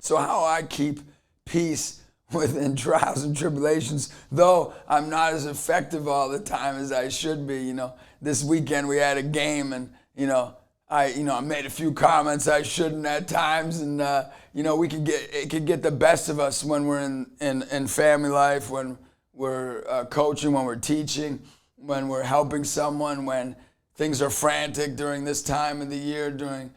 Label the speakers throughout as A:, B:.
A: So how I keep peace within trials and tribulations, though I'm not as effective all the time as I should be. This weekend we had a game, and I made a few comments I shouldn't at times, and it could get the best of us when we're in family life, when we're coaching, when we're teaching, when we're helping someone, when things are frantic during this time of the year, during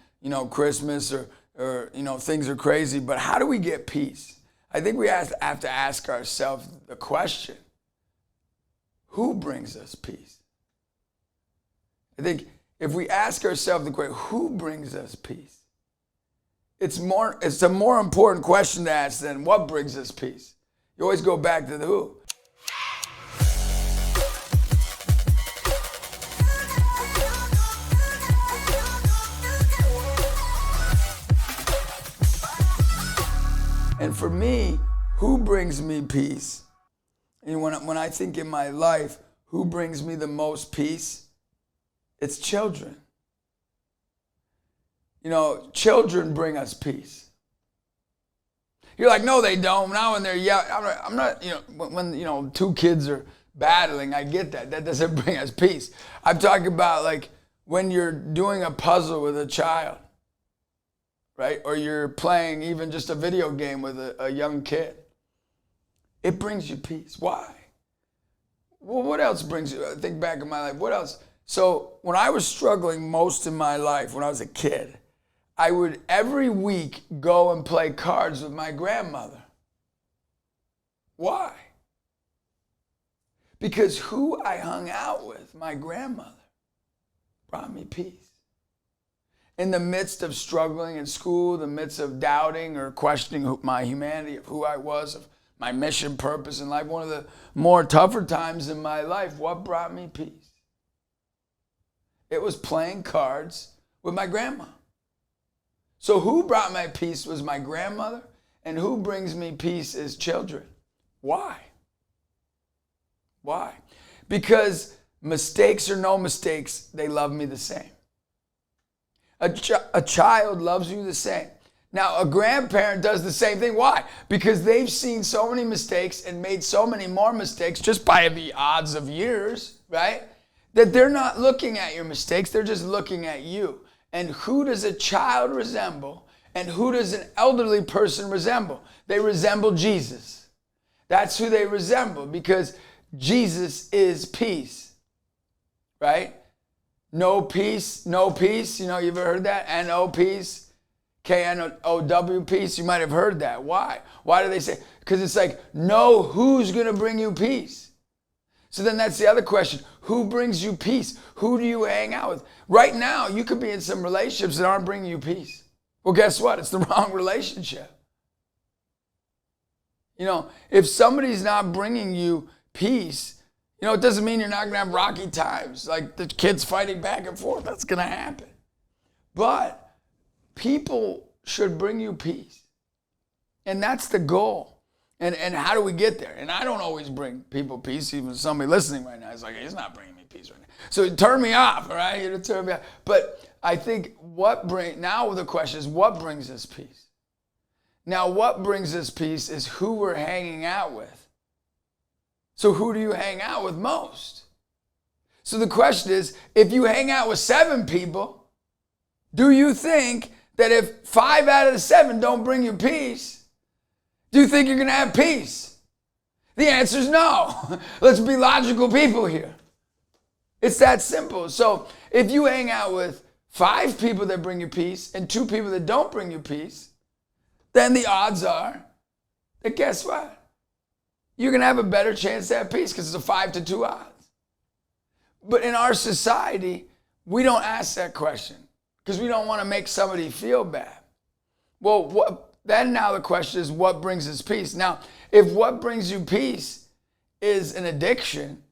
A: Christmas or things are crazy. But how do we get peace? I think we have to ask ourselves the question: who brings us peace? I think if we ask ourselves the question, who brings us peace? It's a more important question to ask than what brings us peace. You always go back to the who. And for me, who brings me peace? And when I think in my life, who brings me the most peace? It's children. Children bring us peace. You're like, no, they don't. Now when they're young, I'm not, when two kids are battling, I get that. That doesn't bring us peace. I'm talking about like when you're doing a puzzle with a child, right? Or you're playing even just a video game with a young kid. It brings you peace. Why? Well, what else brings you? I think back in my life, what else? So when I was struggling most in my life, when I was a kid, I would every week go and play cards with my grandmother. Why? Because who I hung out with, my grandmother, brought me peace. In the midst of struggling in school, the midst of doubting or questioning my humanity, of who I was, of my mission, purpose in life, one of the more tougher times in my life, what brought me peace? It was playing cards with my grandma. So who brought my peace was my grandmother, and who brings me peace is children. Why? Why? Because mistakes or no mistakes, they love me the same. A child loves you the same. Now, a grandparent does the same thing. Why? Because they've seen so many mistakes and made so many more mistakes just by the odds of years, right? That they're not looking at your mistakes, they're just looking at you. And who does a child resemble? And who does an elderly person resemble? They resemble Jesus. That's who they resemble, because Jesus is peace, right? No peace, no peace. You ever heard that? N-O peace, K-N-O-W peace. You might have heard that. Why? Why do they say? Because it's like, know who's going to bring you peace. So then that's the other question. Who brings you peace? Who do you hang out with? Right now, you could be in some relationships that aren't bringing you peace. Well, guess what? It's the wrong relationship. If somebody's not bringing you peace, it doesn't mean you're not going to have rocky times. Like the kids fighting back and forth. That's going to happen. But people should bring you peace. And that's the goal. And how do we get there? And I don't always bring people peace. Even somebody listening right now is like, he's not bringing me peace right now. So turn me off, all right? You're turn me off. But I think now the question is, what brings us peace? Now, what brings us peace is who we're hanging out with. So who do you hang out with most? So the question is, if you hang out with 7 people, do you think that if 5 out of the 7 don't bring you peace, do you think you're going to have peace? The answer is no. Let's be logical people here. It's that simple. So if you hang out with 5 people that bring you peace and 2 people that don't bring you peace, then the odds are that guess what? You're going to have a better chance to have peace because it's a 5-2 odds. But in our society, we don't ask that question because we don't want to make somebody feel bad. Well, then now the question is, what brings us peace? Now, if what brings you peace is an addiction,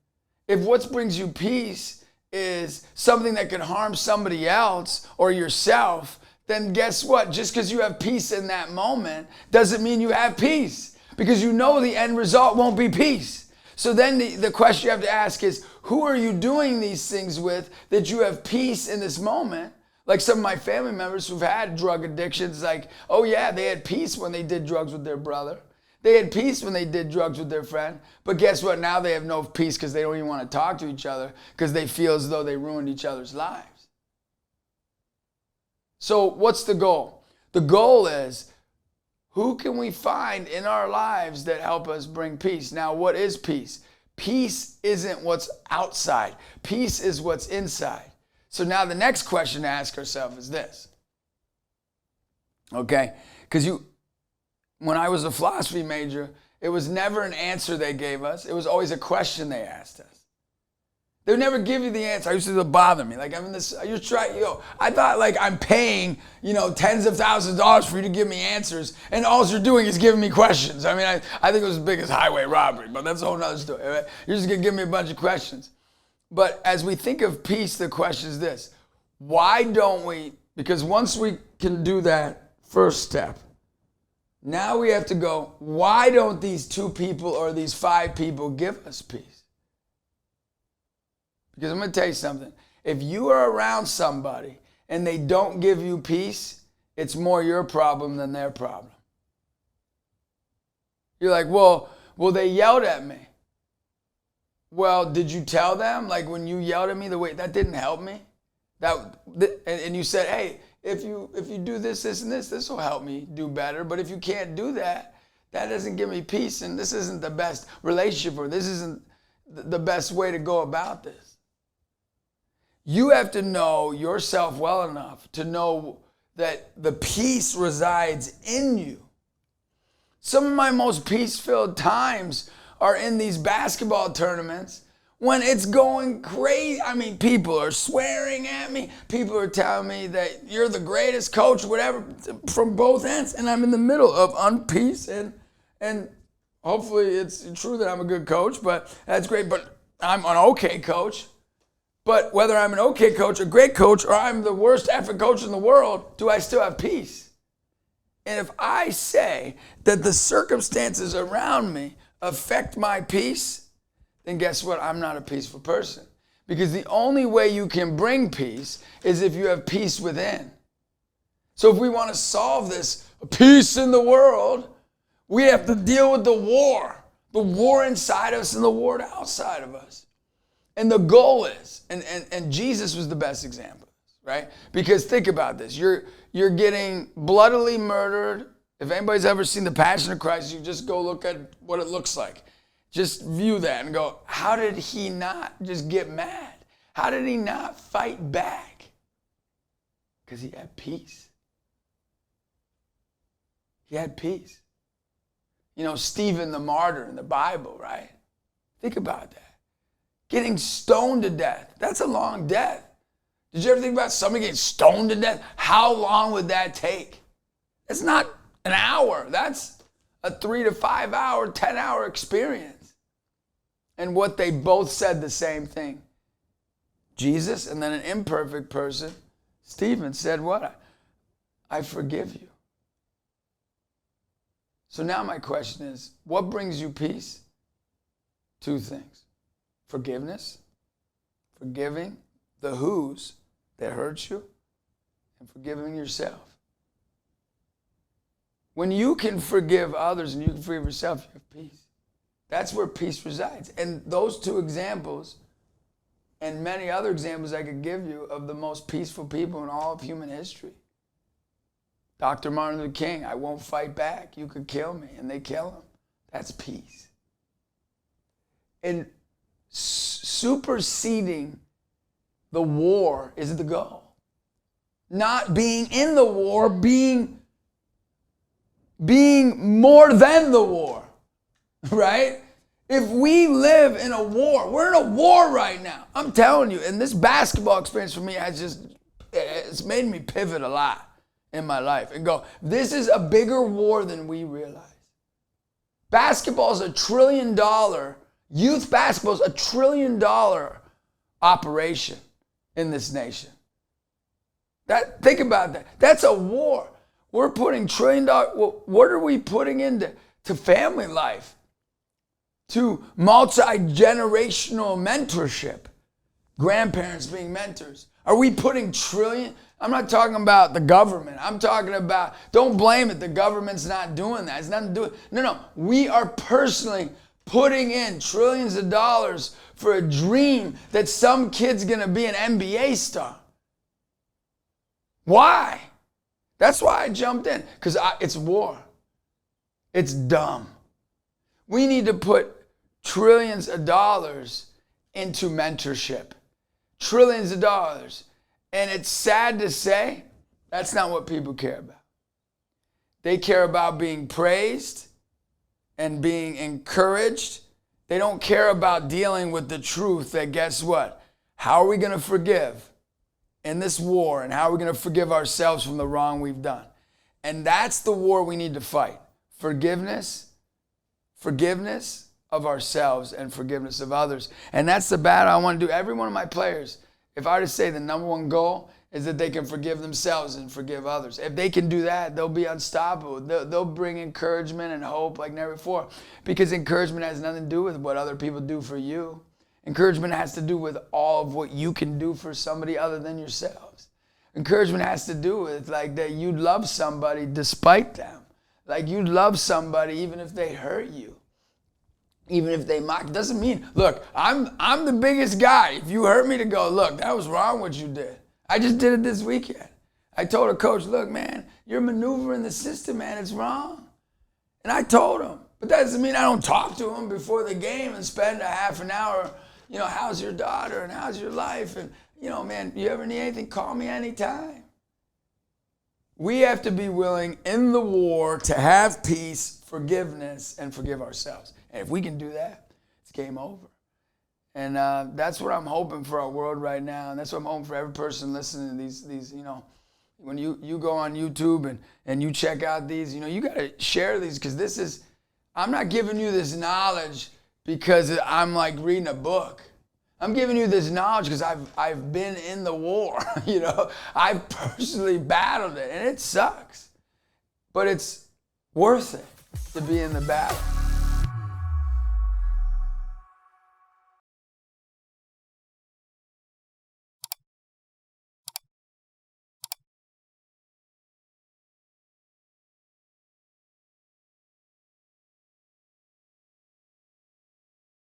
A: if what brings you peace is something that can harm somebody else or yourself, then guess what? Just because you have peace in that moment doesn't mean you have peace, because you know the end result won't be peace. So then the question you have to ask is, who are you doing these things with that you have peace in this moment, Like some of my family members who've had drug addictions, like, oh yeah, they had peace when they did drugs with their brother. They had peace when they did drugs with their friend. But guess what? Now they have no peace because they don't even want to talk to each other because they feel as though they ruined each other's lives. So what's the goal? The goal is, who can we find in our lives that help us bring peace? Now, what is peace? Peace isn't what's outside. Peace is what's inside. So now the next question to ask ourselves is this. Okay? Because when I was a philosophy major, it was never an answer they gave us. It was always a question they asked us. They would never give you the answer. I used to bother me. Like, I'm in this, you're trying, I thought like I'm paying, tens of thousands of dollars for you to give me answers, and all you're doing is giving me questions. I mean, I think it was as big as highway robbery, but that's a whole nother story. Right? You're just going to give me a bunch of questions. But as we think of peace, the question is this. Why don't we, because once we can do that first step, now we have to go, why don't these 2 people or these 5 people give us peace? Because I'm going to tell you something. If you are around somebody and they don't give you peace, it's more your problem than their problem. You're like, well, they yelled at me. Well, did you tell them? Like when you yelled at me, that didn't help me. And you said, hey, if you do this, and this will help me do better. But if you can't do that, that doesn't give me peace. And this isn't the best relationship, or this isn't the best way to go about this. You have to know yourself well enough to know that the peace resides in you. Some of my most peace-filled times are in these basketball tournaments when it's going crazy. I mean, people are swearing at me. People are telling me that you're the greatest coach, whatever, from both ends. And I'm in the middle of unpeace. And hopefully it's true that I'm a good coach, but that's great. But I'm an okay coach. But whether I'm an okay coach, a great coach, or I'm the worst effing coach in the world, do I still have peace? And if I say that the circumstances around me affect my peace, then guess what? I'm not a peaceful person. Because the only way you can bring peace is if you have peace within. So if we want to solve this peace in the world, we have to deal with the war inside us and the war outside of us. And the goal is, and Jesus was the best example, right? Because think about this. You're getting bloodily murdered. If anybody's ever seen The Passion of Christ, you just go look at what it looks like. Just view that and go, how did he not just get mad? How did he not fight back? Because he had peace. He had peace. Stephen the martyr in the Bible, right? Think about that. Getting stoned to death. That's a long death. Did you ever think about somebody getting stoned to death? How long would that take? It's not an hour. That's a 3 to 5 hour, 10-hour experience. And what they both said the same thing. Jesus and then an imperfect person, Stephen, said what? I forgive you. So now my question is, what brings you peace? 2 things. Forgiveness, forgiving the who's that hurt you, and forgiving yourself. When you can forgive others and you can forgive yourself, you have peace. That's where peace resides. And those 2 examples, and many other examples I could give you of the most peaceful people in all of human history. Dr. Martin Luther King, I won't fight back. You could kill me, and they kill him. That's peace. And superseding the war is the goal. Not being in the war, being more than the war, right? If we live in a war, we're in a war right now. I'm telling you, and this basketball experience for me it's made me pivot a lot in my life and go, this is a bigger war than we realize. Basketball is $1 trillion. Youth basketball is $1 trillion operation in this nation. Think about that. That's a war. We're putting $1 trillion. Well, what are we putting into family life? To multi-generational mentorship. Grandparents being mentors. Are we putting $1 I'm not talking about the government. I'm talking about, don't blame it. The government's not doing that. It's nothing to do with, no. We are personally putting in trillions of dollars for a dream that some kid's gonna be an NBA star. Why? That's why I jumped in, because it's war. It's dumb. We need to put trillions of dollars into mentorship. Trillions of dollars. And it's sad to say, that's not what people care about. They care about being praised and being encouraged. They don't care about dealing with the truth that, guess what? How are we going to forgive in this war, and how are we going to forgive ourselves from the wrong we've done? And that's the war we need to fight. Forgiveness of ourselves and forgiveness of others. And that's the battle I want to do. Every one of my players, if I were to say the number one goal is that they can forgive themselves and forgive others. If they can do that, they'll be unstoppable. They'll bring encouragement and hope like never before. Because encouragement has nothing to do with what other people do for you. Encouragement has to do with all of what you can do for somebody other than yourselves. Encouragement has to do with like that you'd love somebody despite them. Like you'd love somebody even if they hurt you. Even if they mock. It doesn't mean, look, I'm the biggest guy. If you hurt me, to go, look, that was wrong what you did. I just did it this weekend. I told a coach, look, man, you're maneuvering the system, man. It's wrong. And I told him. But that doesn't mean I don't talk to him before the game and spend a half an hour, how's your daughter and how's your life? And, man, you ever need anything, call me anytime. We have to be willing in the war to have peace, forgiveness, and forgive ourselves. And if we can do that, it's game over. And that's what I'm hoping for our world right now. And that's what I'm hoping for every person listening to these when you go on YouTube and you check out these, you got to share these, because I'm not giving you this knowledge because I'm like reading a book. I'm giving you this knowledge because I've been in the war. I've personally battled it, and it sucks. But it's worth it to be in the battle.